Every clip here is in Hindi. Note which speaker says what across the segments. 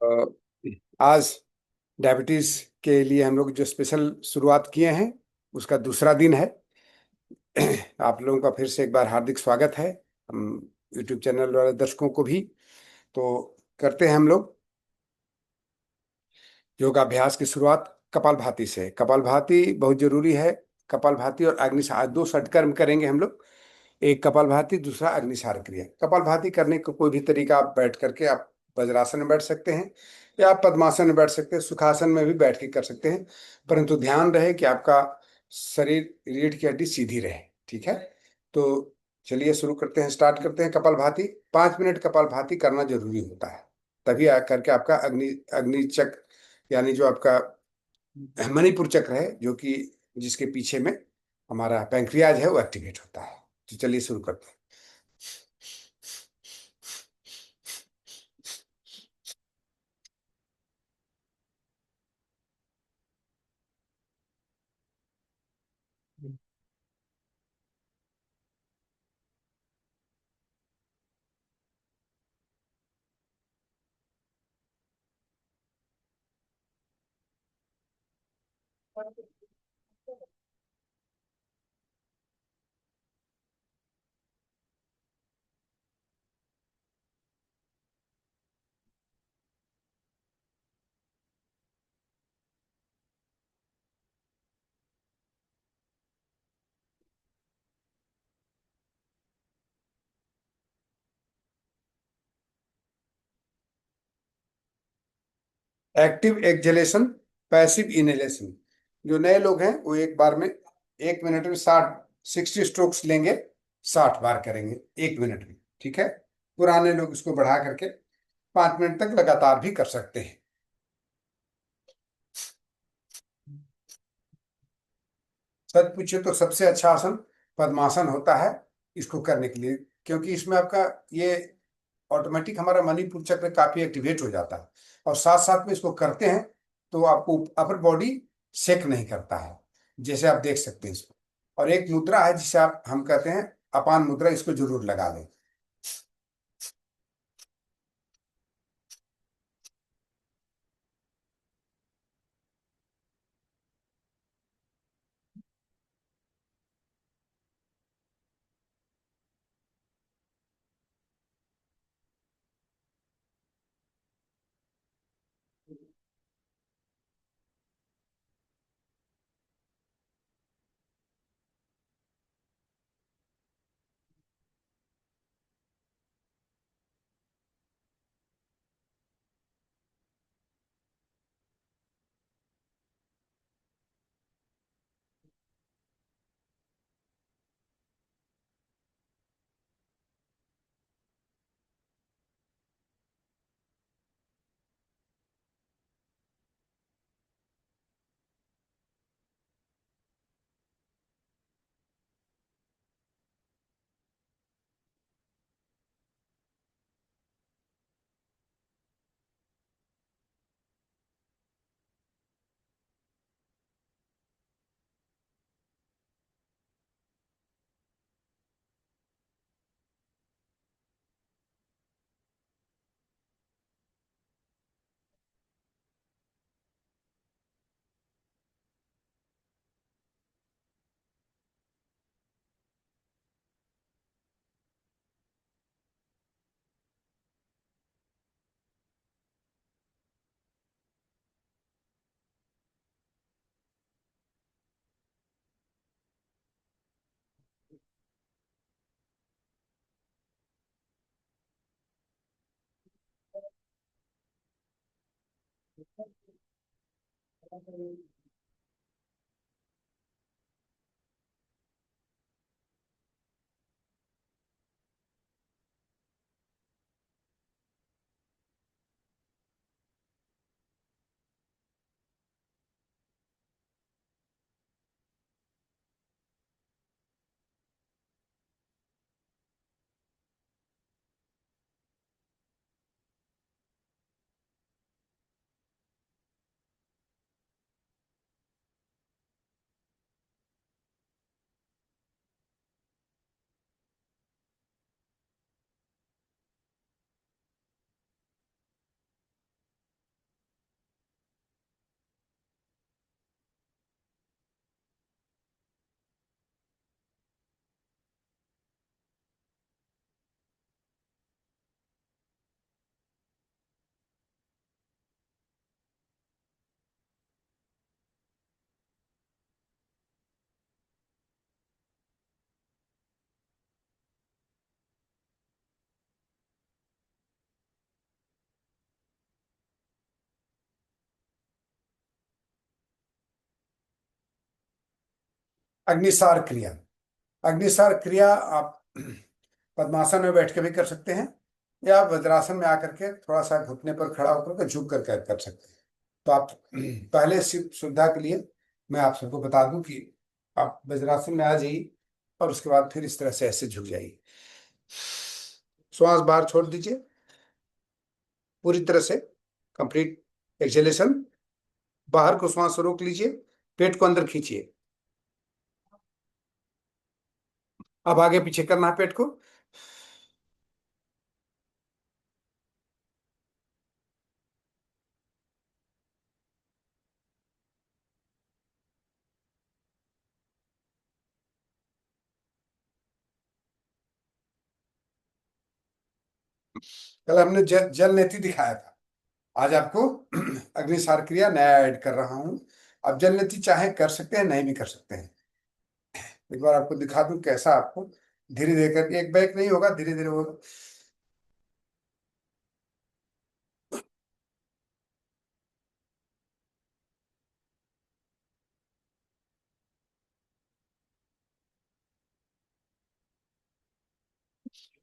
Speaker 1: अ, आज डायबिटीज के लिए हम लोग जो स्पेशल शुरुआत किए हैं उसका दूसरा दिन है। आप लोगों का फिर से एक बार हार्दिक स्वागत है। हम यूट्यूब चैनल वाले दर्शकों को भी तो करते हैं हम लोग योगाभ्यास की शुरुआत कपालभाति से। कपालभाति बहुत जरूरी है। कपालभाति और अग्निसार दो षटकर्म करेंगे हम लोग। एक कपालभाति, दूसरा अग्निसार क्रिया। कपालभाति करने का कोई भी तरीका आप बैठ करके आप वज्रासन में बैठ सकते हैं या आप पद्मासन में बैठ सकते हैं, सुखासन में भी बैठ के कर सकते हैं। परंतु ध्यान रहे कि आपका शरीर, रीढ़ की हड्डी सीधी रहे। ठीक है, तो चलिए शुरू करते हैं, स्टार्ट करते हैं। कपालभाति 5 मिनट कपालभाति करना जरूरी होता है, तभी करके आपका अग्नि अग्नि चक्र यानी जो आपका मणिपुर चक्र है, जो कि जिसके पीछे में हमारा पैंक्रियाज है, वो एक्टिवेट होता है। तो चलिए शुरू करते हैं। Active exhalation, passive inhalation. जो नए लोग हैं वो एक बार में 1 मिनट में 60 स्ट्रोक्स लेंगे, 60 बार करेंगे 1 मिनट में। ठीक है, पुराने लोग इसको बढ़ा करके 5 मिनट तक लगातार भी कर सकते हैं। सच पूछे तो सबसे अच्छा आसन पद्मासन होता है इसको करने के लिए, क्योंकि इसमें आपका ये ऑटोमेटिक हमारा मणिपुर चक्र काफी एक्टिवेट हो जाता है। और साथ साथ में इसको करते हैं तो आपको अपर बॉडी शेक नहीं करता है, जैसे आप देख सकते हैं इसको। और एक मुद्रा है जिसे आप हम कहते हैं अपान मुद्रा, इसको जरूर लगा लें। अग्निसार क्रिया। अग्निसार क्रिया आप पद्मासन में बैठ के भी कर सकते हैं, या वज्रासन में आकर के थोड़ा सा घुटने पर खड़ा होकर के झुक कर कर सकते हैं। तो आप पहले सुविधा के लिए मैं आप सबको बता दूं कि आप वज्रासन में आ जाइए, और उसके बाद फिर इस तरह से ऐसे झुक जाइए। श्वास बाहर छोड़ दीजिए पूरी तरह से, कंप्लीट एक्सेलेशन। बाहर को श्वास रोक लीजिए, पेट को अंदर खींचिए। अब आगे पीछे करना है पेट को। कल हमने जल नेति दिखाया था, आज आपको अग्निसार क्रिया नया ऐड कर रहा हूं। आप जल नेति चाहे कर सकते हैं, नहीं भी कर सकते हैं। एक बार आपको दिखा दूं कैसा आपको धीरे धीरे करके, एक बैग नहीं होगा, धीरे धीरे होगा।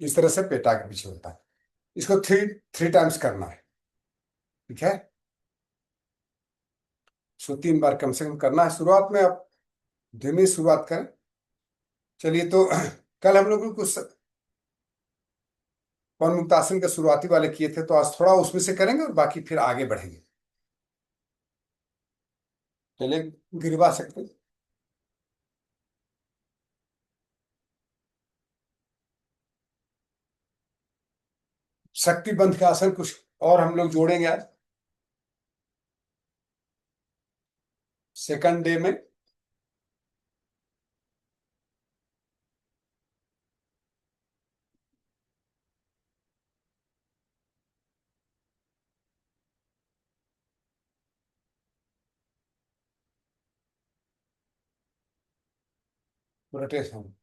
Speaker 1: इस तरह से पेट आगे पीछे होता है। इसको थ्री थ्री टाइम्स करना है। ठीक है, इसको 3 बार कम से कम करना है। शुरुआत में आप धीमी शुरुआत करें। चलिए तो कल हम लोग कुछ पवन मुक्तासन के शुरुआती वाले किए थे, तो आज थोड़ा उसमें से करेंगे और बाकी फिर आगे बढ़ेंगे। चलिए, गिरवा सकते हैं। शक्ति बंध का आसन कुछ और हम लोग जोड़ेंगे आज सेकंड डे में। रोटेशन,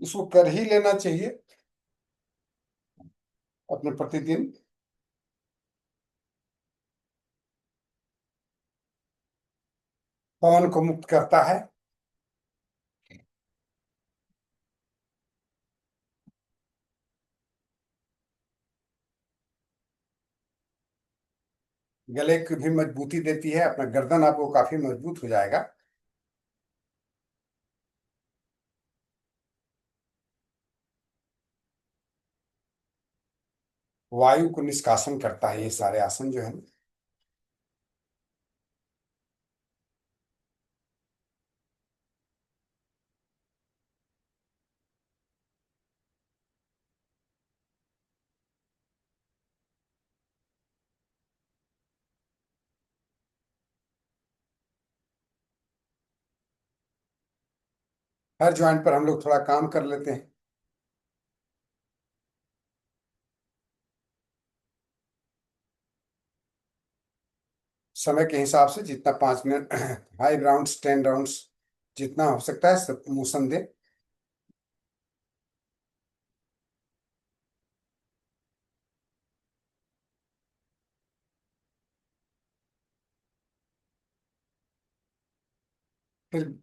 Speaker 1: इसको कर ही लेना चाहिए अपने प्रतिदिन। पवन को मुक्त करता है। गले की भी मजबूती देती है, अपना गर्दन आपको काफी मजबूत हो जाएगा। वायु को निष्कासन करता है ये सारे आसन जो है। हर ज्वाइंट पर हम लोग थोड़ा काम कर लेते हैं। समय के हिसाब से जितना 5 मिनट 5 राउंड्स 10 राउंड्स जितना हो सकता है सब मोशन दे। फिर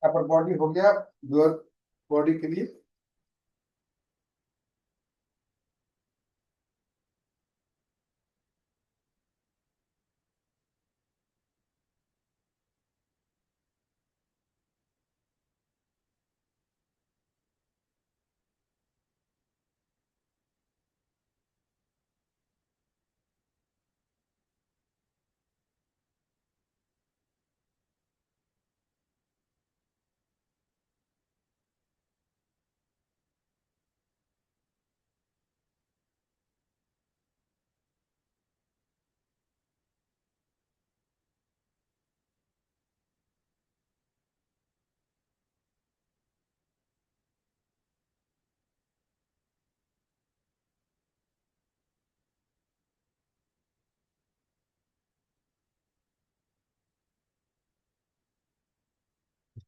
Speaker 1: अपर बॉडी हो गया, लोअर बॉडी के लिए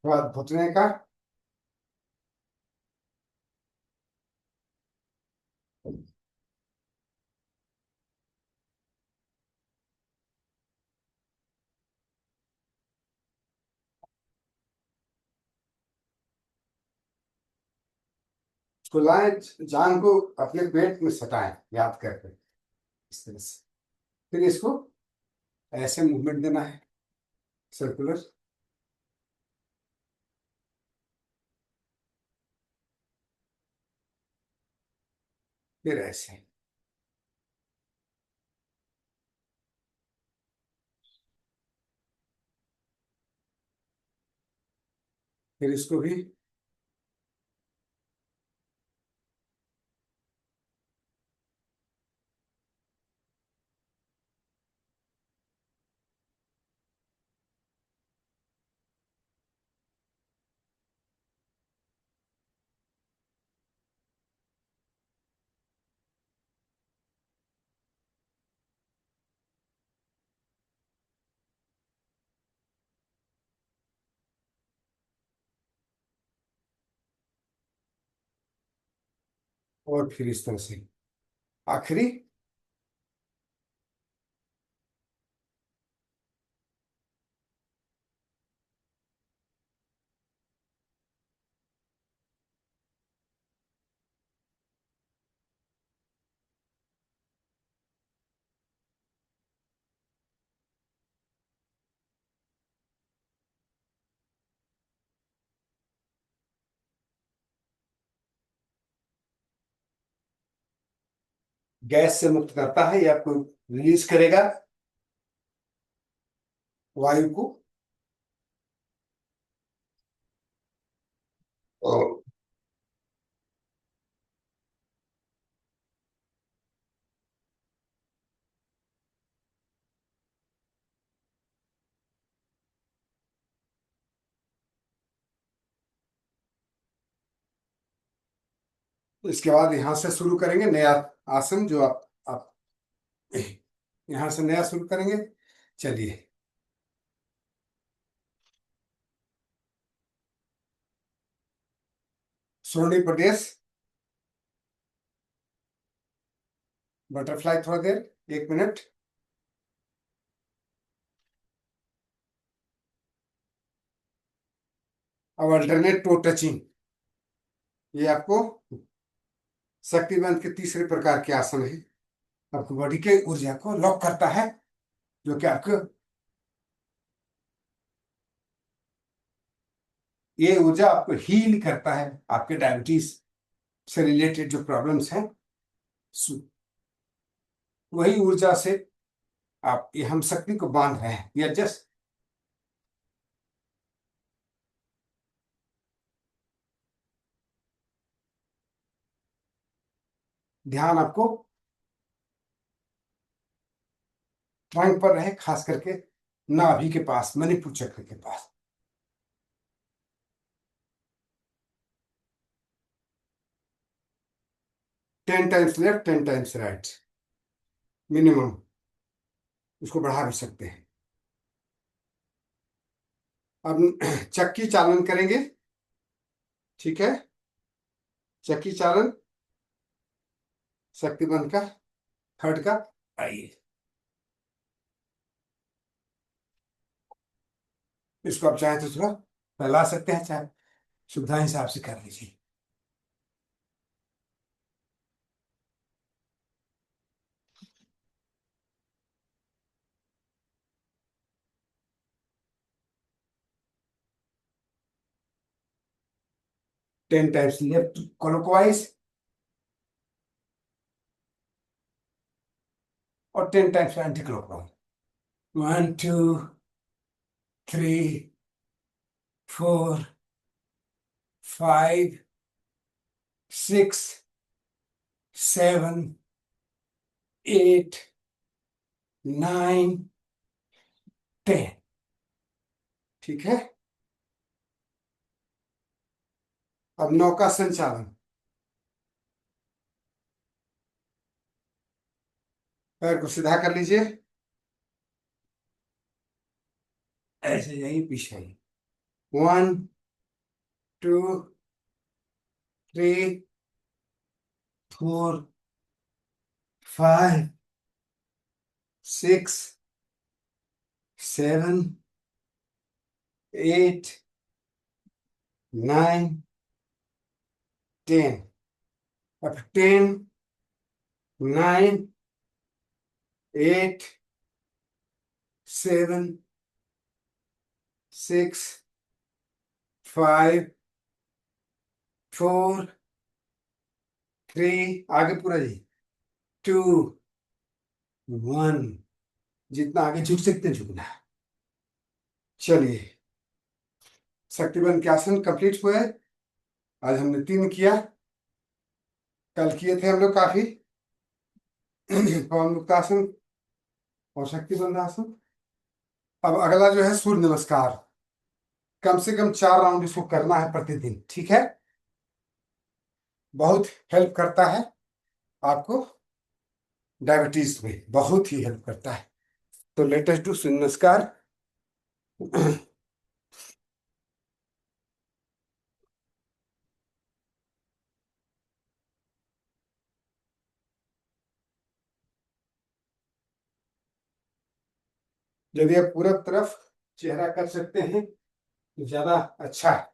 Speaker 1: बाद घुटने का, उसको लाएं, जांग को अपने पेट में सटाएं, याद करके इस तरह से। फिर इसको ऐसे मूवमेंट देना है, सर्कुलर। फिर ऐसे। फिर इसको भी। और फिर इस तरह से आखिरी। गैस से मुक्त करता है, ये आपको रिलीज करेगा वायु को। और इसके बाद यहाँ से शुरू करेंगे नया आसन, जो आप यहाँ से नया शुरू करेंगे। चलिए। सोनी प्रदेश, बटरफ्लाई थोड़ा देर, 1 मिनट। अब अल्टरनेट टो टचिंग, ये आपको शक्तिबंध के तीसरे प्रकार के आसन है। आपको बॉडी के ऊर्जा को लॉक करता है, जो कि आपको, ये ऊर्जा आपको हील करता है, आपके डायबिटीज से रिलेटेड जो प्रॉब्लम्स हैं, सु- वही ऊर्जा से आप, ये हम शक्ति को बांध रहे हैं, ये जस्ट ध्यान आपको ट्रंक पर रहे, खास करके नाभि के पास, मणिपुर चक्र के पास। 10 times left, 10 times right, minimum. उसको बढ़ा भी सकते हैं। अब चक्की चालन करेंगे, ठीक है। चक्की चालन शक्तिबंध का थर्ड का। आइए, इसको आप चाहे तो थोड़ा फैला सकते हैं, चाहे सुविधा हिसाब से कर लीजिए। टेन टाइम्स लेफ्ट क्लॉकवाइज, और 10 टाइम्स एंटी क्लॉकवाइज। 1, 2, 3, 4, 5, 6, 7, 8, 9, 10। ठीक है। अब नौका संचालन, पैर को सीधा कर लीजिए, ऐसे जाइए, पीछे आइए। 1, two, three, four, five, six, seven, eight, nine, ten. अब 10, 9, 8, 7, 6, 5, 4, 3, आगे पूरा जी, 2, 1। जितना आगे झुक सकते हैं झुकना है। चलिए, शक्तिबंध के आसन कंप्लीट हुए। आज हमने 3 किया, कल किए थे हम लोग काफी। पवन मुक्तासन और शक्तिबंध आसन। अब अगला जो है सूर्य नमस्कार। कम से कम 4 राउंड इसको करना है प्रतिदिन, ठीक है। बहुत हेल्प करता है आपको, डायबिटीज में बहुत ही हेल्प करता है। तो लेटेस्ट डू सूर्य नमस्कार। यदि आप पूरा तरफ चेहरा कर सकते हैं तो ज्यादा अच्छा है।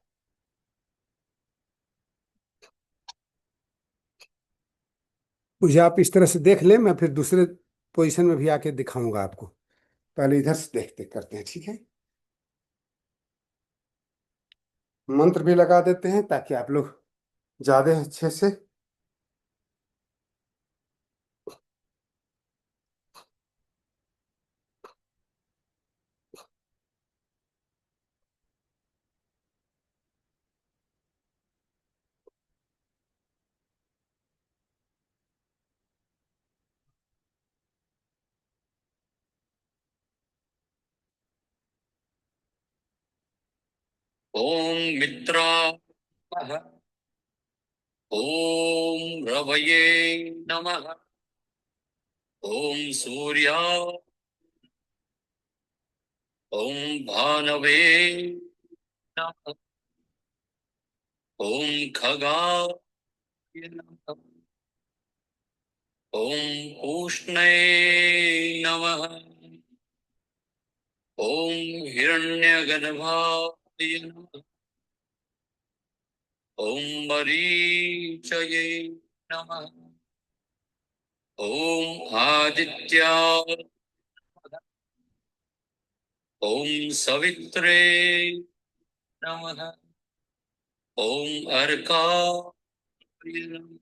Speaker 1: मुझे आप इस तरह से देख ले, मैं फिर दूसरे पोजीशन में भी आके दिखाऊंगा आपको। पहले इधर से देखते करते हैं, ठीक है। मंत्र भी लगा देते हैं ताकि आप लोग ज्यादा अच्छे से।
Speaker 2: ओम मित्राय नमः। ओम रवये नमः। ओम सूर्याय, ओम भानवे नमः। ओम खगाय नमः। ओम उष्णे नमः। ओम हिरण्यगर्भाय नमः। ओम मरीचये नमः। ओम आदित्याय नमः। ओम सवित्रे नमः। ओम अर्काय नमः।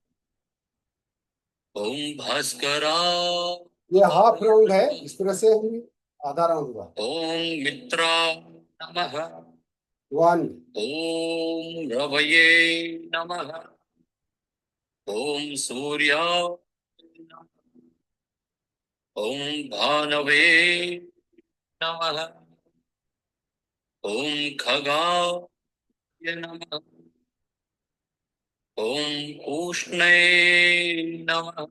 Speaker 2: ओम भास्कराय
Speaker 1: ये हाफ राउंड है, इस तरह से ही आधा राउंड हुआ।
Speaker 2: ओम मित्राय नमः।
Speaker 1: 1,
Speaker 2: ओम रवये नमः। ओम सूर्याय नमः। ओम भानवे नमः। ओम खगाय नमः। ओम उष्णे नमः।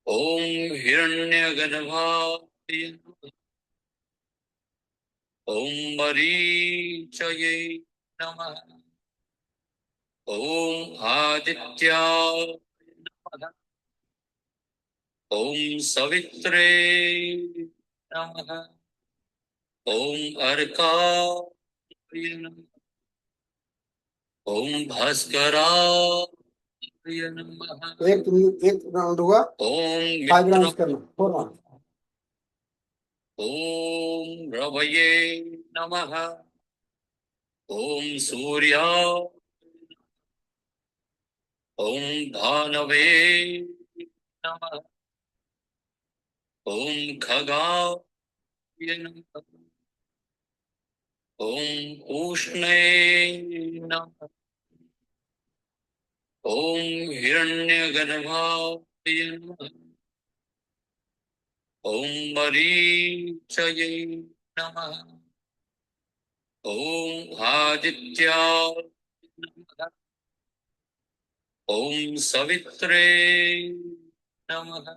Speaker 2: ओम हिरण्यगर्भाय नमः। ओम मरीचये नमः। ओम आदित्याय नमः। ओम सवित्रे नमः। ओम अर्काय नमः। ओम भास्कराय नमः।
Speaker 1: एक राउंड हुआ।
Speaker 2: ओम
Speaker 1: 5
Speaker 2: मित्र,
Speaker 1: राउंड करना, 4 राउंड।
Speaker 2: ओम रवये नमः। ओम सूर्याय, ओम भानवे नमः। ओम खगाय नमः। ओम उष्णे नमः। ओम हिरण्यगर्भाय नमः। ओम मरीचये नमः। ओम आदित्याय नमः। ओम सवित्रे नमः।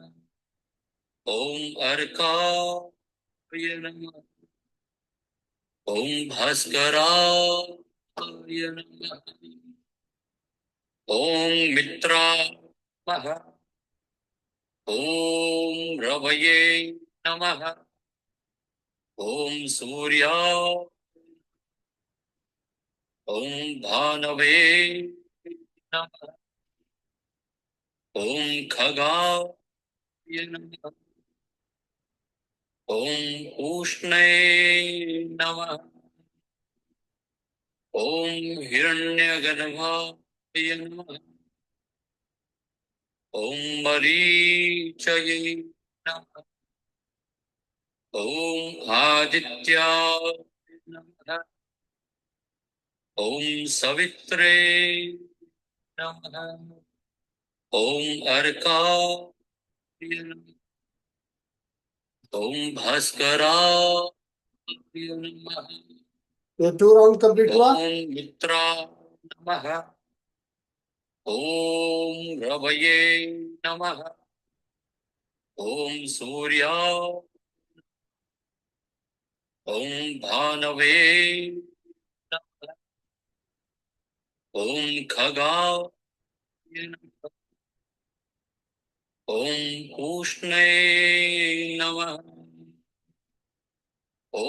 Speaker 2: ओम अर्काय नमः। ओम भास्कराय नमः। ॐ मित्राय नमः। ॐ रवये नमः। ॐ सूर्याय, ॐ भानवे नमः। ॐ खगाय नमः। ॐ उष्णे नमः। ॐ हिरण्यगर्भाय नमः। ॐ मरीचये नमः। ॐ आदित्याय नमः। ॐ सवित्रे नमः। ॐ अर्काय नमः। ॐ भास्कराय नमः।
Speaker 1: ये 2 राउंड कंप्लीट हुआ।
Speaker 2: ॐ मित्राय नमः। ॐ रवये नमः। ॐ सूर्याय, ॐ भानवे नमः। ॐ खगाय नमः। ॐ उष्णे नमः। ॐ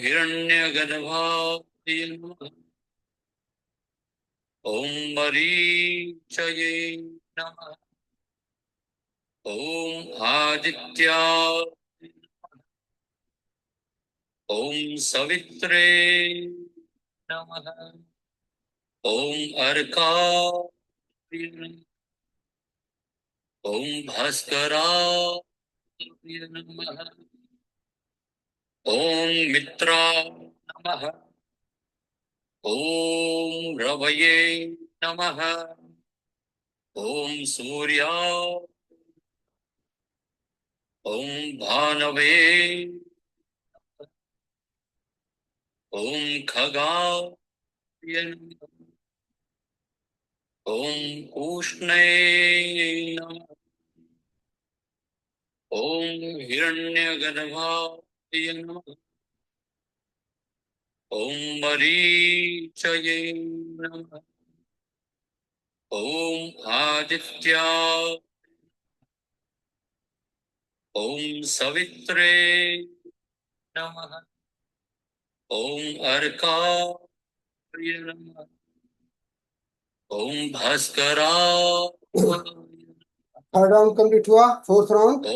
Speaker 2: हिरण्यगर्भाय नमः। ॐ मरीचये नमः। ॐ आदित्याय, ॐ सवित्रे नमः। ॐ अर्काय नमः। ॐ भास्कराय नमः। ॐ मित्राय नमः। ॐ रवये नमः। ॐ सूर्याय, ॐ भानवे, ॐ खगाय नमः। ॐ उष्णे नमः। ॐ हिरण्यगर्भाय नमः। ॐ मरीचये नमः। ॐ आदित्याय, ॐ सवित्रे नमः। ॐ अर्काय नमः। ॐ भास्कराय,
Speaker 1: 3rd राउंड कंप्लीट हुआ। 4th round.
Speaker 2: ॐ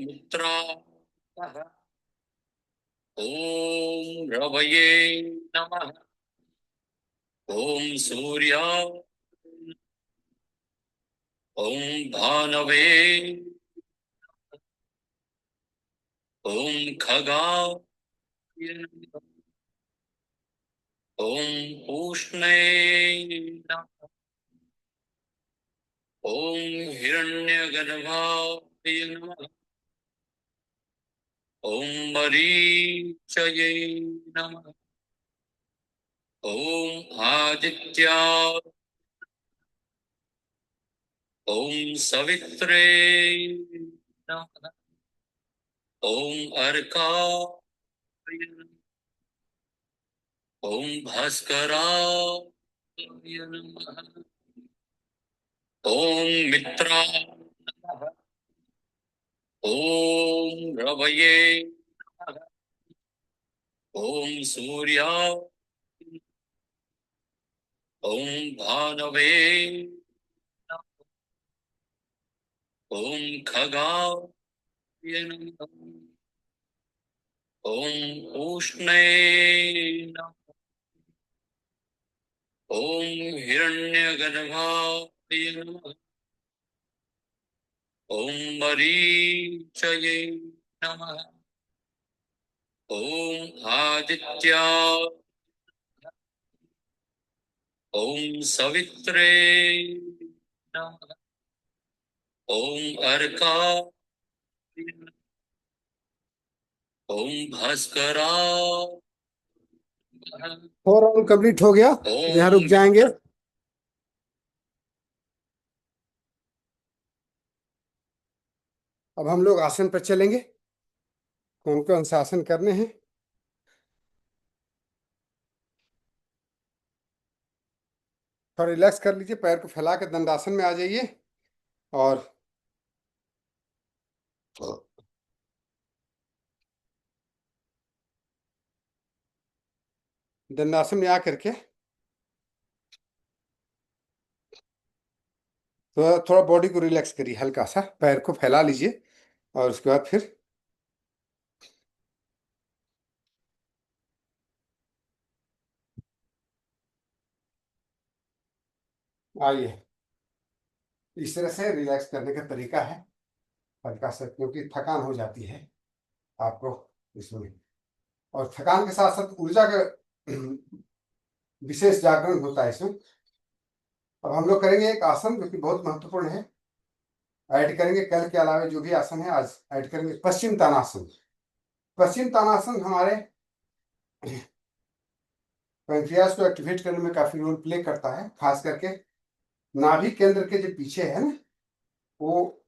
Speaker 2: मित्राय नमः। ॐ रवये नमः। ॐ सूर्याय, ॐ भानवे, ॐ खगाय नमः। ॐ उष्णे नमः। ॐ हिरण्यगर्भाय नमः। ॐ मरीचये नमः। ॐ आदित्याय, ॐ सवित्रे नमः। ॐ अर्काय नमः। ॐ भास्कराय नमः। ॐ मित्राय नमः। ॐ रवये नमः। ॐ सूर्याय, ॐ भानवे, ॐ खगाय नमः। ॐ उष्णे नमः। ॐ हिरण्यगर्भाय नमः। ॐ मरीचये नमः। ॐ आदित्याय, ॐ सवित्रे नमः। ॐ अर्काय नमः। ॐ भास्कराय नमः।
Speaker 1: 4 राउंड कंप्लीट हो गया। यहाँ रुक
Speaker 2: ॐ
Speaker 1: जाएंगे। अब हम लोग आसन पर चलेंगे। कौन कौन से आसन करने हैं? थोड़ा रिलैक्स कर लीजिए, पैर को फैला के दंडासन में आ जाइए। और दंडासन में आ करके थोड़ा थोड़ा बॉडी को रिलैक्स करिए, हल्का सा पैर को फैला लीजिए। और उसके बाद फिर आइए। इस तरह से रिलैक्स करने का तरीका है हल्का सा, क्योंकि थकान हो जाती है आपको इसमें। और थकान के साथ साथ ऊर्जा का विशेष जागरण होता है इसमें। अब हम लोग करेंगे एक आसन जो कि बहुत महत्वपूर्ण है। ऐड करेंगे कल के अलावा जो भी आसन है आज ऐड करेंगे, पश्चिम तानासन। पश्चिम तानासन हमारे पैंक्रियाज को एक्टिवेट करने में काफी रोल प्ले करता है, खास करके नाभि केंद्र के जो पीछे है ना, वो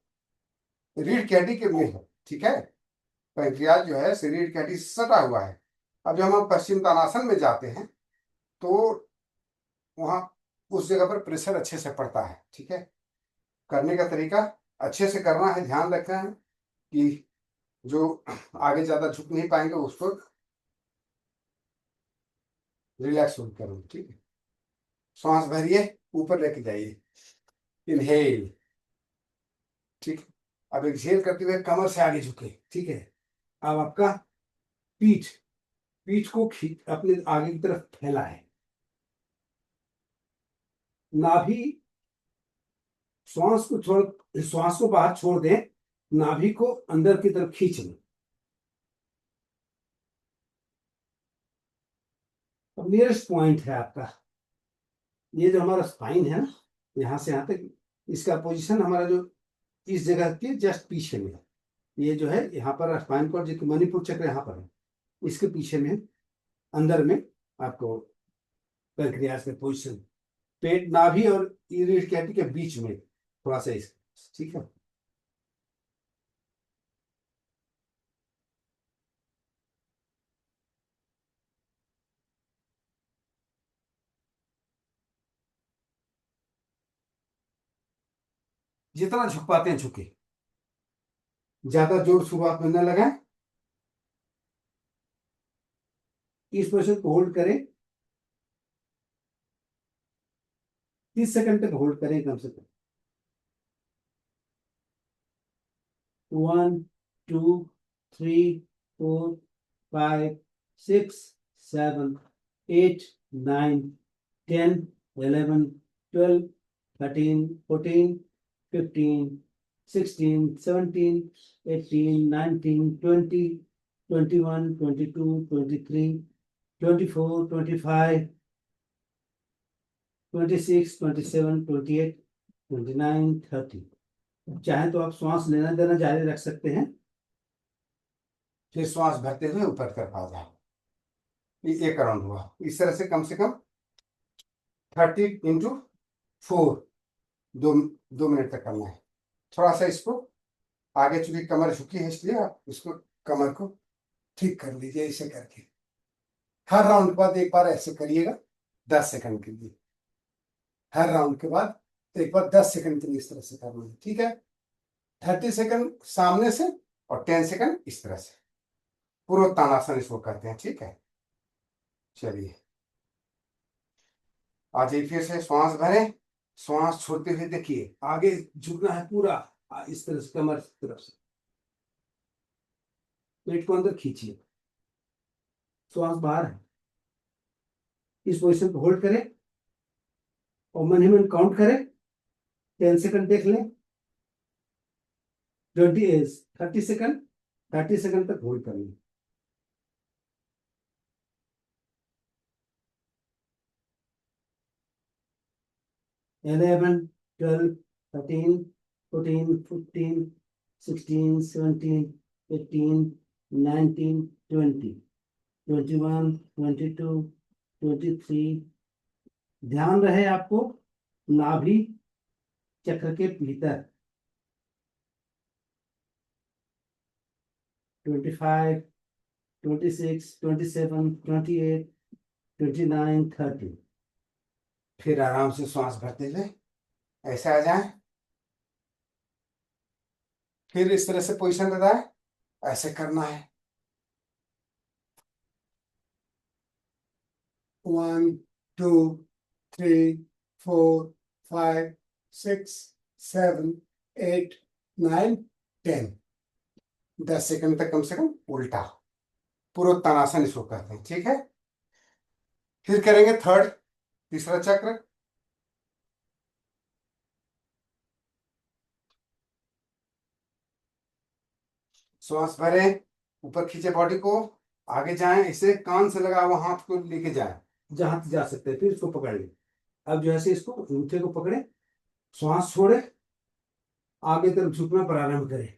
Speaker 1: रीढ़ की हड्डी के में है, ठीक है। पैंक्रियाज जो है रीढ़ की हड्डी से सटा हुआ है। अब जब हम पश्चिम तानासन में जाते हैं तो वहां उस जगह पर प्रेशर अच्छे से पड़ता है, ठीक है। करने का तरीका अच्छे से करना है, ध्यान रखना है कि जो आगे ज्यादा झुक नहीं पाएंगे उसको रिलैक्स करो, ठीक है। सांस भरिए, ऊपर लेके जाइए, इनहेल, ठीक है। अब एक्सहेल करते हुए कमर से आगे झुके, ठीक है। अब आपका पीठ पीठ को खींच अपने आगे की तरफ फैला है। नाभि श्वास को बाहर छोड़ दें, नाभि को अंदर की तरफ खींच लें। अब नियरेस्ट पॉइंट है आपका ये जो हमारा स्पाइन है ना, यहाँ से यहाँ तक, इसका पोजीशन हमारा जो इस जगह के जस्ट पीछे में है। ये जो है यहाँ पर स्पाइन कॉर्ड, जो कि मणिपुर चक्र यहाँ पर है, इसके पीछे में अंदर में आपको पैंक्रियास का पोजीशन, पेट नाभि और रीढ़ की हड्डी के बीच में थोड़ा सा इस, ठीक है। जितना झुक पाते हैं झुके, ज्यादा जोर शुरुआत में न लगाएं। इस पोजीशन को होल्ड करें, 30 सेकंड तक होल्ड करें कम से कम। 1 2 3 4 5 6 7 8 9 10 11 12 13 14 15 16 17 18 19 20 21 22 23 24 25 26 27 28 29 30। चाहे तो आप श्वास लेना देना जारी रख सकते हैं, फिर श्वास भरते हुए ऊपर कर पा जाए। ये एक राउंड हुआ। इस तरह से कम 30 × 4, 2 मिनट तक करना है। थोड़ा सा इसको आगे, चूंकि कमर झुकी है इसलिए आप इसको कमर को ठीक कर लीजिए ऐसे करके। हर राउंड के बाद एक बार ऐसे करिएगा 10 सेकंड के लिए। हर राउंड के बाद एक बार 10 सेकंड के लिए इस तरह से करना है, ठीक है। 30 सेकंड सामने से और 10 सेकंड इस तरह से, पूर्व तानासन इसको करते हैं, ठीक है। चलिए आज एक फिर से श्वास भरें, श्वास छोड़ते हुए देखिए आगे झुकना है पूरा, इस तरह से कमर की तरफ से, पेट को अंदर खींचिए, श्वास बाहर है। इस पोजीशन को होल्ड करें और मन ही मन काउंट करें, 10 सेकंड देख लें, 30 सेकंड, 30 सेकंड तक होल्ड कर लें। 11 12 13 14 15 16 17 18 19 20 21 22 23। ध्यान रहे आपको नाभि चक्र के भीतर 25 26 27 28 29 30। फिर आराम से श्वास भरते हुए ऐसे आ जाए। फिर इस तरह से पोजीशन बताए, ऐसे करना है। 1 2 3 4 5 6 7 8 9 10। 10 सेकंड तक कम से कम उल्टा। पुरुत्तानासन इसको कहते हैं, ठीक है। फिर करेंगे थर्ड, तीसरा चक्र। श्वास भरें, ऊपर खींचे बॉडी को, आगे जाएं, इसे कान से लगा हुआ हाथ को लेके जाएं जहां तक जा सकते हैं, फिर इसको पकड़ लें। अब जो है से इसको अंगूठे को पकड़े, श्वास छोड़े, आगे तरफ झुकना प्रारंभ करें।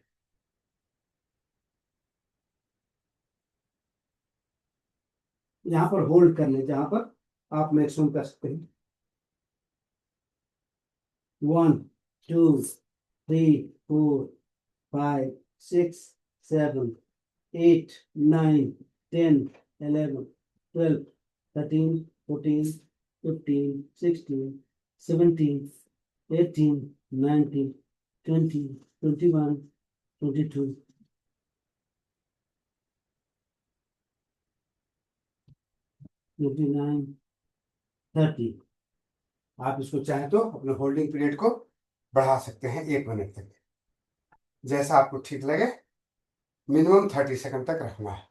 Speaker 1: यहाँ पर होल्ड कर लें जहां पर आप मैक्सिमम कर सकते हैं। 1 2 3 4 5 6 7 8 9 10 11 12 13 14 15 16 17 18 19 20 21 22 29 30। आप इसको चाहें तो अपने होल्डिंग पीरियड को बढ़ा सकते हैं 1 मिनट तक, जैसा आपको ठीक लगे। मिनिमम 30 सेकंड तक रखना है।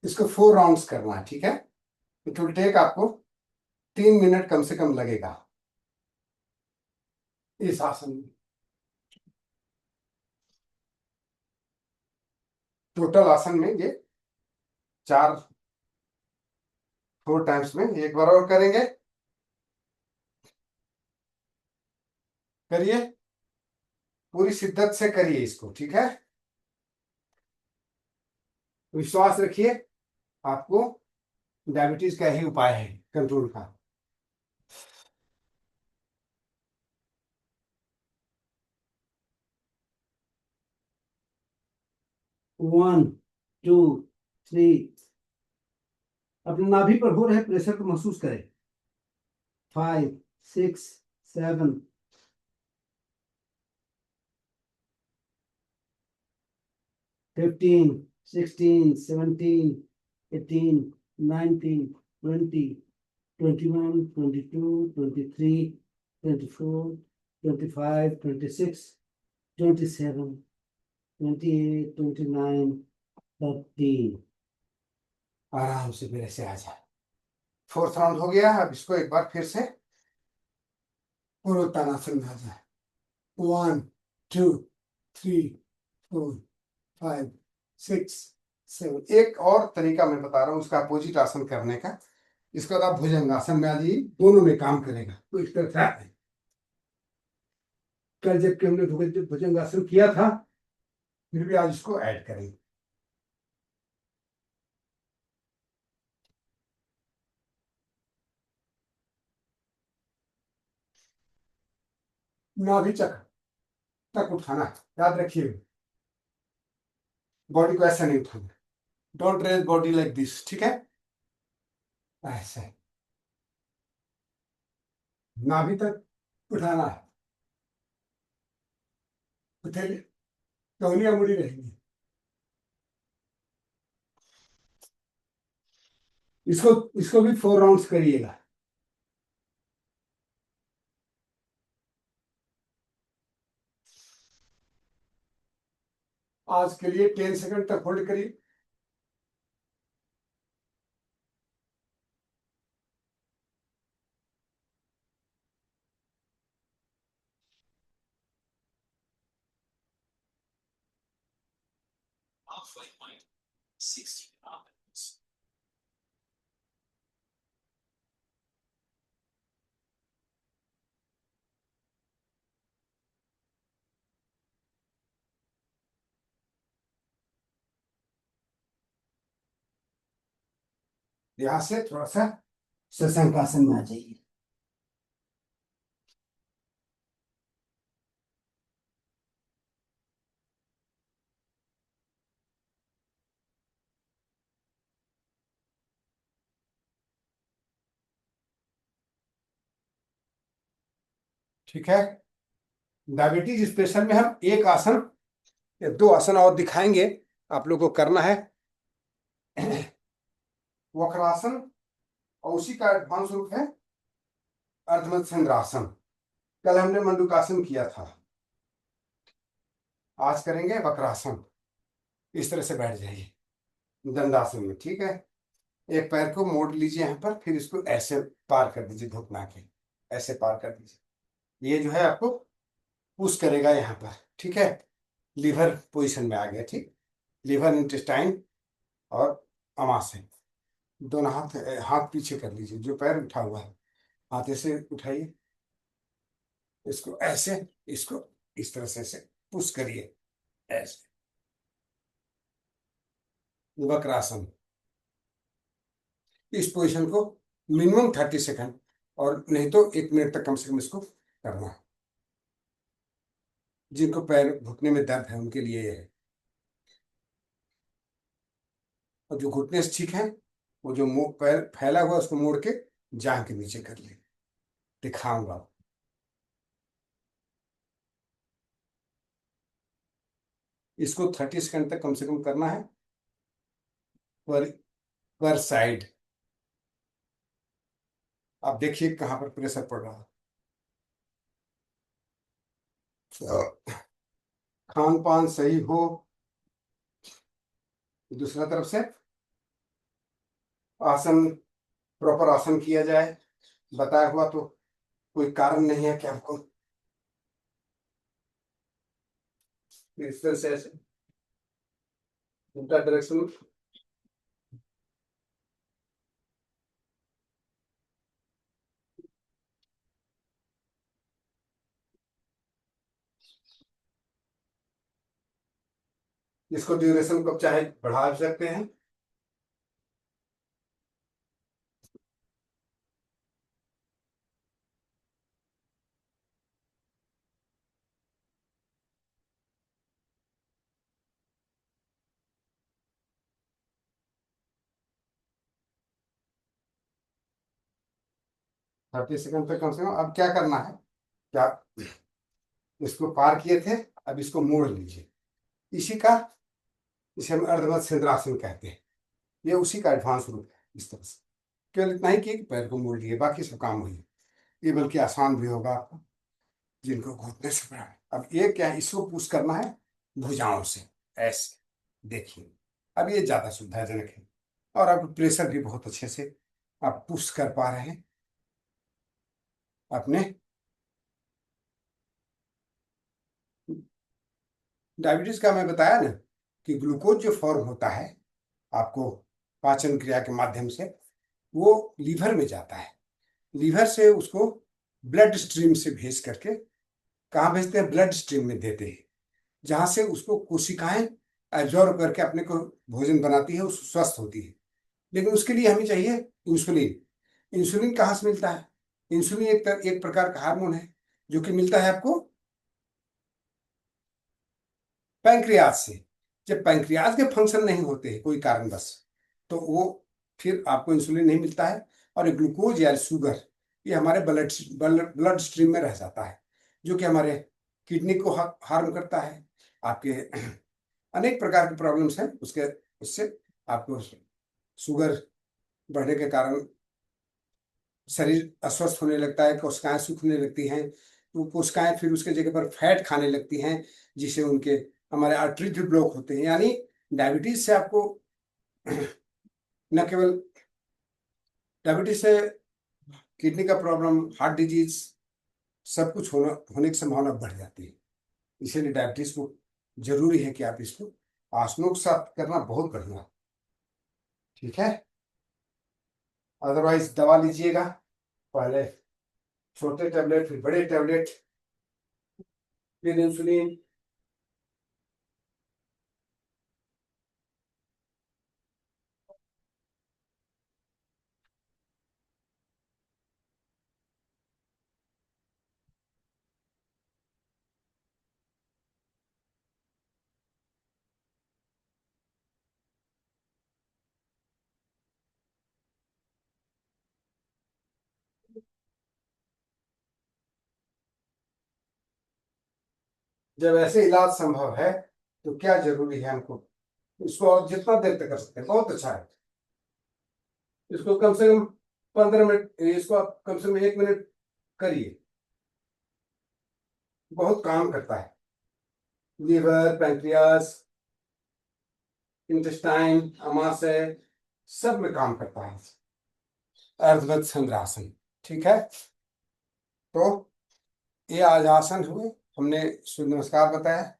Speaker 1: इसको 4 राउंड्स करना है, ठीक है। इट विल टेक आपको 3 मिनट कम से कम लगेगा इस आसन में। टोटल आसन में ये 4 टाइम्स में। एक बार और करेंगे, करिए, पूरी शिद्दत से करिए इसको, ठीक है। विश्वास रखिए, आपको डायबिटीज का ही उपाय है कंट्रोल का। 1 2 3। अपने नाभि पर हो रहे प्रेशर को महसूस करें। 5 6 7 15 16 17 18 19 20 21 22 23 24 25 26 27 28 29 30। आराम से मेरे से आ जाए। फोर्थ राउंड हो गया। अब इसको एक बार फिर से पूर्वोत्तानासन में आ जाए। 1 2 3 4 5 6 7। एक और तरीका मैं बता रहा हूँ उसका अपोजिट आसन करने का। इसके बाद आप भुजंगासन में आ जाइए, दोनों में काम करेगा। तो इस तरह से कल जबकि हमने भुजंगासन किया था, फिर भी आज इसको ऐड करेंगे। नाभि चक्र तक उठाना है, याद रखिए। बॉडी को ऐसा नहीं उठाना। Don't raise body like this, ठीक है। ऐसे नाभि तक उठाना है। हथेली टहनियां मुड़ी रहेंगी। इसको इसको भी 4 राउंड्स करिएगा। आज के लिए 10 सेकंड तक होल्ड करिए। यहाँ से थोड़ा सा शशांकासन में आ जाइए। ठीक है। डायबिटीज स्पेशल में हम एक आसन या दो आसन और दिखाएंगे, आप लोग को करना है। वक्रासन, और उसी का एडवांस रूप है अर्धमत्स्येंद्रासन। कल हमने मंडूकासन किया था, आज करेंगे वक्रासन। इस तरह से बैठ जाइए दंडासन में, ठीक है। एक पैर को मोड़ लीजिए यहाँ पर, फिर इसको ऐसे पार कर दीजिए घुटना के, ऐसे पार कर दीजिए। ये जो है आपको पुश करेगा यहाँ पर, ठीक है। लीवर पोजीशन में आ गया, ठीक। लीवर, इंटेस्टाइन और अमाशय, दोनों हाथ, हाथ पीछे कर लीजिए, जो पैर उठा हुआ है हाथ ऐसे उठाइए, इसको ऐसे, इसको इस तरह से ऐसे पुश करिए, ऐसे। वक्रासन, इस पोजीशन को मिनिमम 30 सेकंड, और नहीं तो 1 मिनट तक कम से कम इसको करना है। जिनको पैर घुटने में दर्द है उनके लिए ये है। और जो घुटने से ठीक है, वो जो पैर फैला हुआ है, उसको मोड़ के जांघ के नीचे कर ले। दिखाऊंगा। इसको 30 सेकंड तक कम से कम करना है, पर पर साइड। आप देखिए कहाँ पर प्रेशर पड़ रहा है। तो खान पान सही हो, दूसरा तरफ से आसन, प्रॉपर आसन किया जाए, बताया हुआ तो कोई कारण नहीं है कि आपको इस तरह से ऐसे उल्टा डायरेक्शन। इसको ड्यूरेशन को चाहे बढ़ा भी सकते हैं। 30 सेकंड तक कम से कम। अब क्या करना है, क्या इसको पार किए थे, अब इसको मोड़ लीजिए। इसी का, इसे हम अर्धमत्स्येंद्रासन कहते हैं। ये उसी का एडवांस रूप है। इस तरह से केवल इतना ही कि पैर को मोड़ लिए, बाकी सब काम हुई। ये बल्कि आसान भी होगा आपको, जिनको घुटने से पड़ा है। अब ये क्या है, इसको पुश करना है भुजाओं से, ऐसे देखिए। अब ये ज्यादा सुविधाजनक है, और आप प्रेशर भी बहुत अच्छे से आप पुश कर पा रहे हैं अपने। डायबिटीज का मैं बताया ना कि ग्लूकोज जो फॉर्म होता है आपको पाचन क्रिया के माध्यम से, वो लीवर में जाता है। लीवर से उसको ब्लड स्ट्रीम से भेज करके कहाँ भेजते हैं, ब्लड स्ट्रीम में देते हैं, जहां से उसको कोशिकाएं एब्जॉर्ब करके अपने को भोजन बनाती है, उस स्वस्थ होती है। लेकिन उसके लिए हमें चाहिए इंसुलिन। इंसुलिन कहाँ से मिलता है, इंसुलिन एक प्रकार का हार्मोन है, जो कि मिलता है आपको पैंक्रियाज से। जब पैंक्रियाज के फंक्शन नहीं होते हैं कोई कारणवश, तो वो फिर आपको इंसुलिन नहीं मिलता है, और ये ग्लूकोज या शुगर ये हमारे ब्लड ब्लड स्ट्रीम में रह जाता है, जो कि हमारे किडनी को हार्म करता है। आपके अनेक प्रकार की प्रॉब्लम्स हैं उसके, उससे आपको शुगर बढ़ने के कारण शरीर अस्वस्थ होने लगता है, कोशिकाएं सूखने लगती हैं, तो कोशिकाएं फिर उसके जगह पर फैट खाने लगती हैं, जिससे उनके हमारे आर्टरी भी ब्लॉक होते हैं। यानी डायबिटीज से आपको न केवल डायबिटीज से किडनी का प्रॉब्लम, हार्ट डिजीज, सब कुछ होने की संभावना बढ़ जाती है। इसीलिए डायबिटीज को जरूरी है कि आप इसको आसनों के साथ करना बहुत बढ़िया, ठीक है। अदरवाइज दवा लीजिएगा, पहले छोटे टैबलेट, फिर बड़े टैबलेट, फिर इंसुलिन। जब ऐसे इलाज संभव है तो क्या जरूरी है हमको इसको और जितना देर तक कर सकते हैं बहुत अच्छा है। इसको कम से कम 15 मिनट, इसको आप कम से कम 1 मिनट करिए, बहुत काम करता है। लीवर, पैंक्रियास, इंटेस्टाइन, आमाशय, सब में काम करता है। अर्धवत चंद्रासन। ठीक है। तो ये आज आसन हुए, हमने सूर्य नमस्कार बताया।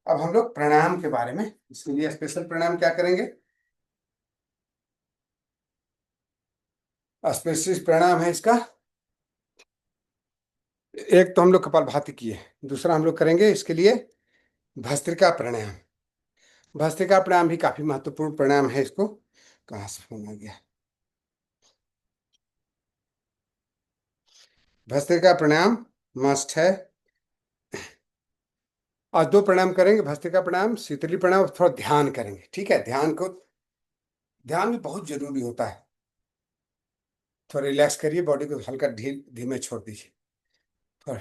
Speaker 1: अब हम लोग प्राणायाम के बारे में, इसके लिए स्पेशल प्राणायाम क्या करेंगे। स्पेशल प्राणायाम है इसका, एक तो हम लोग कपालभाति किए, दूसरा हम लोग करेंगे इसके लिए भस्त्रिका प्राणायाम। भस्त्रिका प्राणायाम भी काफी महत्वपूर्ण प्राणायाम है। इसको कहाँ से फोन आ गया। भस्त्रिका प्राणायाम मस्ट है। आज दो प्राणायाम करेंगे, भस्त्रिका प्राणायाम, शीतली प्राणायाम, थोड़ा ध्यान करेंगे। ठीक है, ध्यान भी बहुत जरूरी होता है। थोड़ा रिलैक्स करिए, बॉडी को हल्का धीमे छोड़ दीजिए। थोड़ा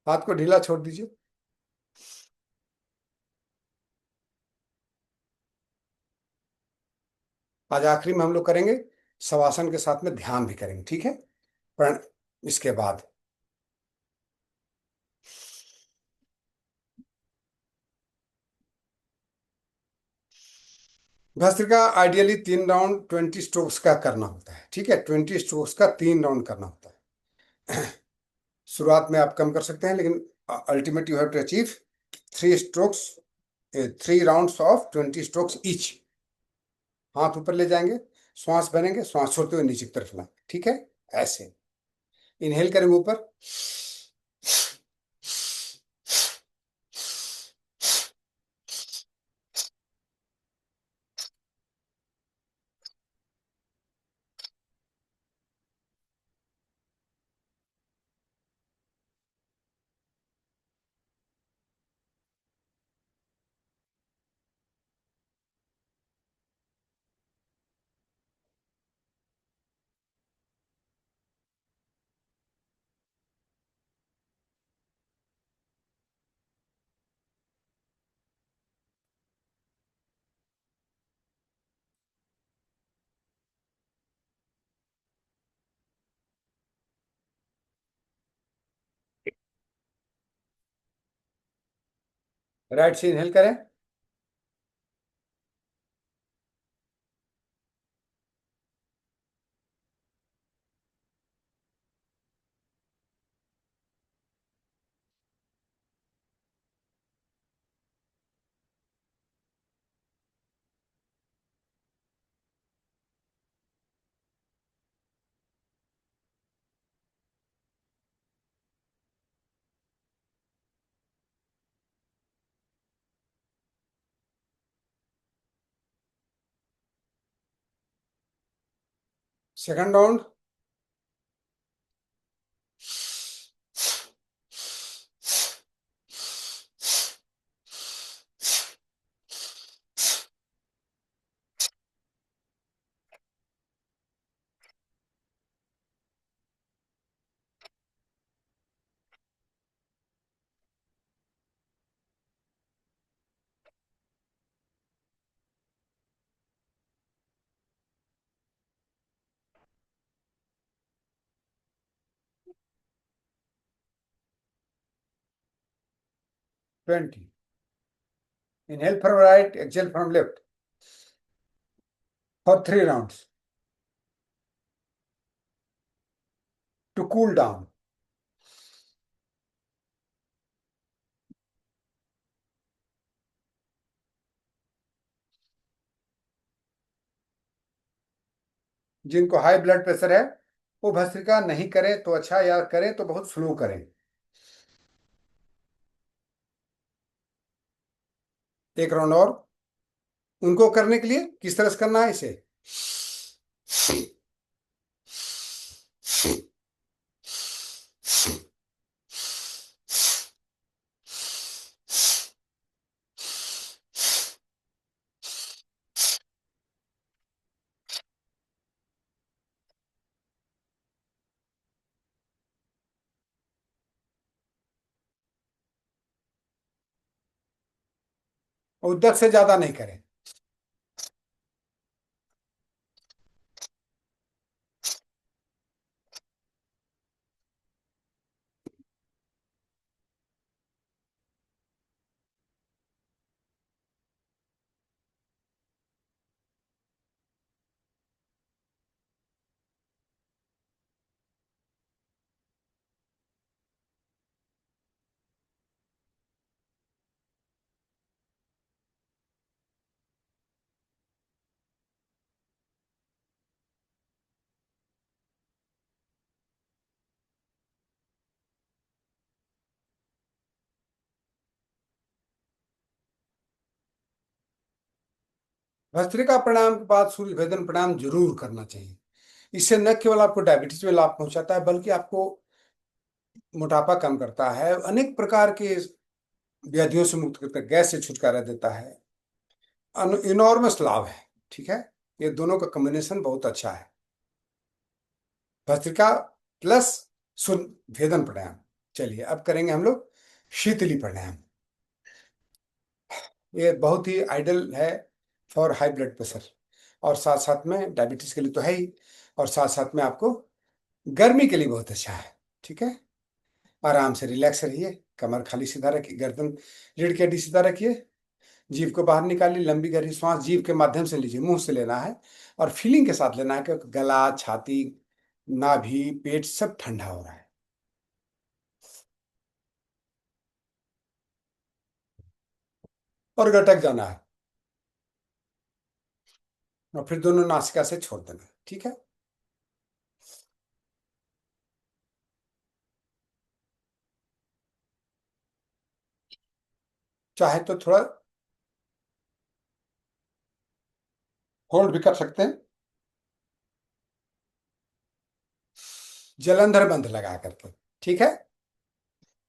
Speaker 1: हाथ को ढीला छोड़ दीजिए। आज आखिरी में हम लोग करेंगे शवासन के साथ में ध्यान भी करेंगे। ठीक है। प्रण इसके बाद भस्त्रिका आइडियली 3 राउंड 20 स्ट्रोक्स का करना होता है। ठीक है, 20 स्ट्रोक्स का 3 राउंड करना होता है। शुरुआत में आप कम कर सकते हैं, लेकिन ultimate you have to achieve 3 strokes, 3 rounds of 20 strokes each. हाथ ऊपर ले जाएंगे, श्वास भरेंगे, श्वास छोड़ते हुए नीचे की तरफ लाएंगे। ठीक है, ऐसे इनहेल करेंगे ऊपर, राइट से इनहेल करें, second round. Twenty, inhale from right, exhale from left for 3 rounds to cool down. जिनको हाई ब्लड प्रेशर है वो भस्त्रिका नहीं करे तो अच्छा, या करे तो बहुत स्लो करें। एक राउंड और। उनको करने के लिए किस तरह से करना है इसे, और 10 से ज्यादा नहीं करें। भस्त्रिका प्राणायाम के बाद सूर्य भेदन प्राणायाम जरूर करना चाहिए। इससे न केवल आपको डायबिटीज में लाभ पहुंचाता है, बल्कि आपको मोटापा कम करता है, अनेक प्रकार के व्याधियों से मुक्त करता है, गैस से छुटकारा देता है। इनॉर्मस लाभ है। ठीक है। ये दोनों का कॉम्बिनेशन बहुत अच्छा है। भस्त्रिका प्लस सूर्य भेदन प्राणायाम। चलिए अब करेंगे हम लोग शीतली प्राणायाम। ये बहुत ही आइडल है फॉर हाई ब्लड प्रेशर, और साथ साथ में डायबिटीज के लिए तो है ही, और साथ साथ में आपको गर्मी के लिए बहुत अच्छा है। ठीक है। आराम से रिलैक्स रहिए, कमर खाली सीधा रखिए, गर्दन रीढ़ की हड्डी सीधा रखिए, जीभ को बाहर निकालिए, लंबी गहरी सांस जीभ के माध्यम से लीजिए, मुंह से लेना है, और फीलिंग के साथ लेना है कि गला, छाती, नाभि, पेट सब ठंडा हो रहा है। और गटक जाना है, और फिर दोनों नासिका से छोड़ देना है। ठीक है। चाहे तो थोड़ा होल्ड भी कर सकते हैं, जलंधर बंध लगा करके। ठीक है।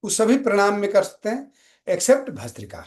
Speaker 1: उस सभी प्राणायाम में कर सकते हैं एक्सेप्ट भस्त्रिका।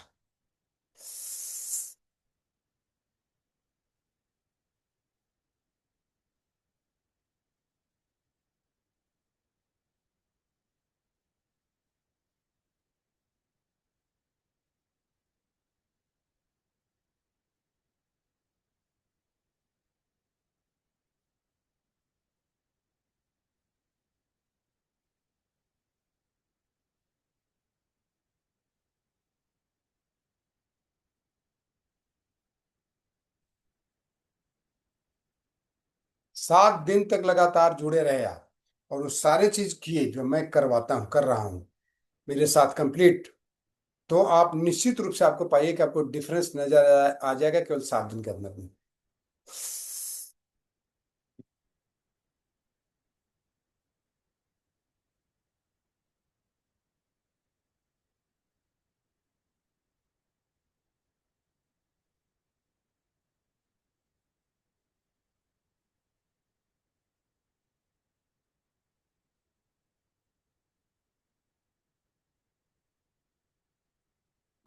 Speaker 1: 7 दिन तक लगातार जुड़े रहे आप, और वो सारे चीज किए जो मैं करवाता हूँ, कर रहा हूँ मेरे साथ कंप्लीट, तो आप निश्चित रूप से आपको पाइए कि आपको डिफरेंस नजर आ जाएगा केवल 7 दिन के अंदर में।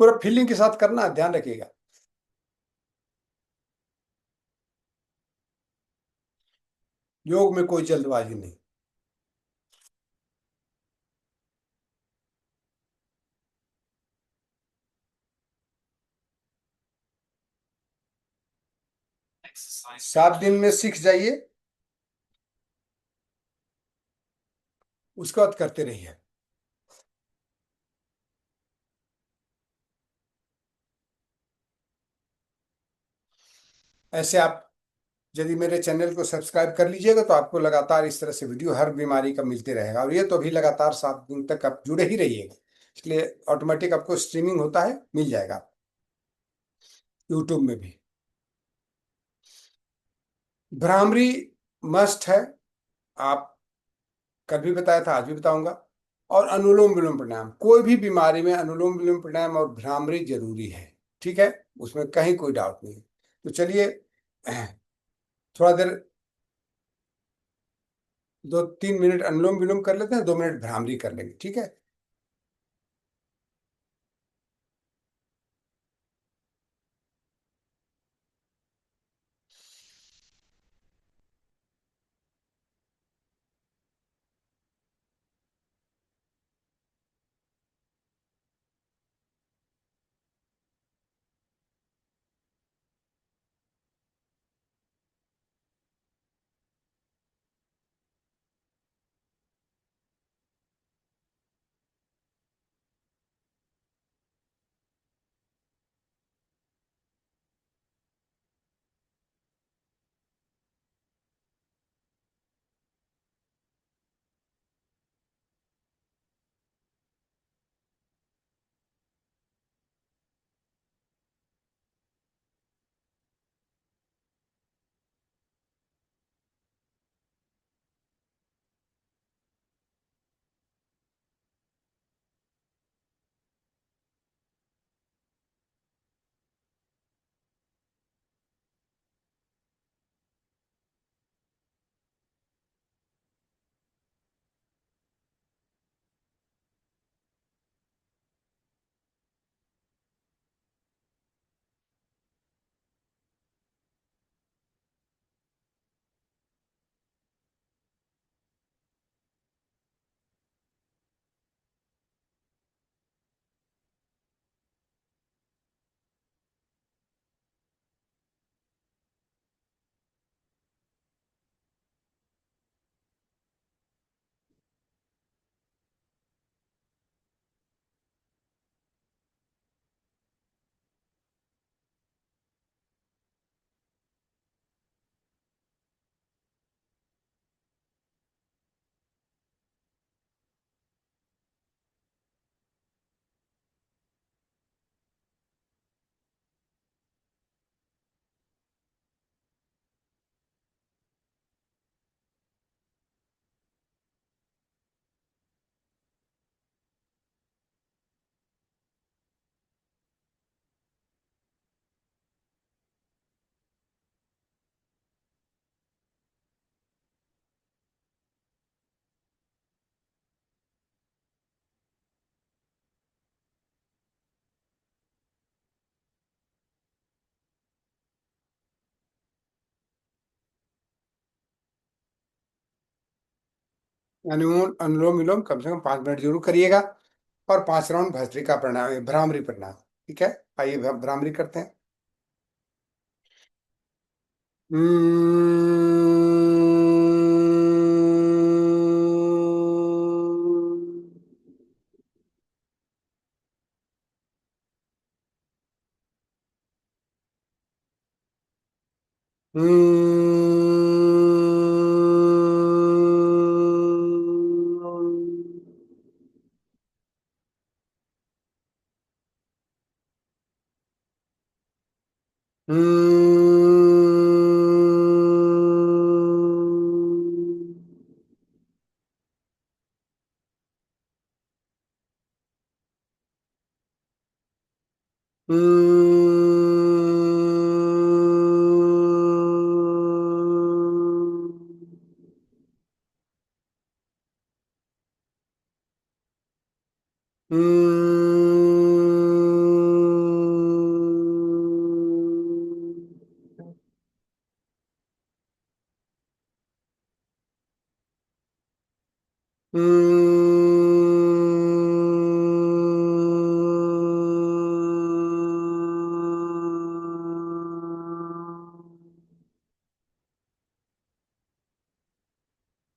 Speaker 1: पूरा फीलिंग के साथ करना है, ध्यान रखिएगा। योग में कोई जल्दबाजी नहीं। 7 दिन में सीख जाइए, उसके बाद करते रहिए। ऐसे आप यदि मेरे चैनल को सब्सक्राइब कर लीजिएगा तो आपको लगातार इस तरह से वीडियो हर बीमारी का मिलते रहेगा, और ये तो अभी लगातार 7 दिन तक आप जुड़े ही रहिएगा, इसलिए ऑटोमेटिक आपको स्ट्रीमिंग होता है, मिल जाएगा यूट्यूब में भी। भ्रामरी मस्ट है। आप कल भी बताया था, आज भी बताऊंगा। और अनुलोम विलोम प्राणायाम, कोई भी बीमारी में अनुलोम विलोम प्राणायाम और भ्रामरी जरूरी है। ठीक है। उसमें कहीं कोई डाउट नहीं है। तो चलिए थोड़ा देर 2-3 मिनट अनुलोम विलोम कर लेते हैं, 2 मिनट भ्रामरी कर लेंगे। ठीक है। अनुलोम अनुलोम विलोम कम से कम 5 मिनट जरूर करिएगा। और 5 राउंड भस्त्रिका प्राणायाम, भ्रामरी प्राणायाम। ठीक है, आइए भ्रामरी करते हैं।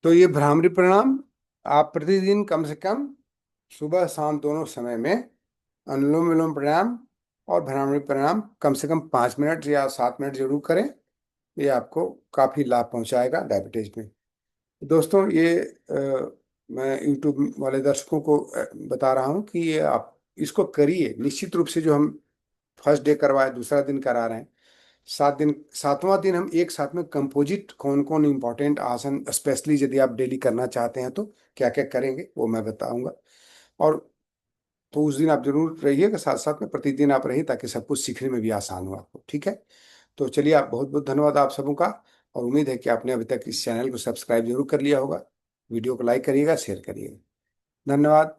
Speaker 1: तो ये भ्रामरी प्राणायाम आप प्रतिदिन कम से कम सुबह शाम दोनों समय में अनुलोम विलोम प्राणायाम और भ्रामरी प्राणायाम कम से कम 5 मिनट या 7 मिनट जरूर करें। ये आपको काफी लाभ पहुंचाएगा डायबिटीज में। दोस्तों ये मैं यूट्यूब वाले दर्शकों को बता रहा हूँ कि ये आप इसको करिए निश्चित रूप से। जो हम फर्स्ट डे करवाए, दूसरा दिन करा रहे हैं, 7 दिन, 7वां दिन हम एक साथ में कंपोजिट कौन कौन इंपॉर्टेंट आसन, स्पेशली यदि आप डेली करना चाहते हैं तो क्या क्या करेंगे वो मैं बताऊंगा। और तो उस दिन आप जरूर रहिएगा, साथ साथ में प्रतिदिन आप रहिए ताकि सब कुछ सीखने में भी आसान हो आपको। ठीक है, तो चलिए, आप बहुत बहुत धन्यवाद आप सबों का। और उम्मीद है कि आपने अभी तक इस चैनल को सब्सक्राइब जरूर कर लिया होगा। वीडियो को लाइक करिएगा, शेयर करिएगा। धन्यवाद।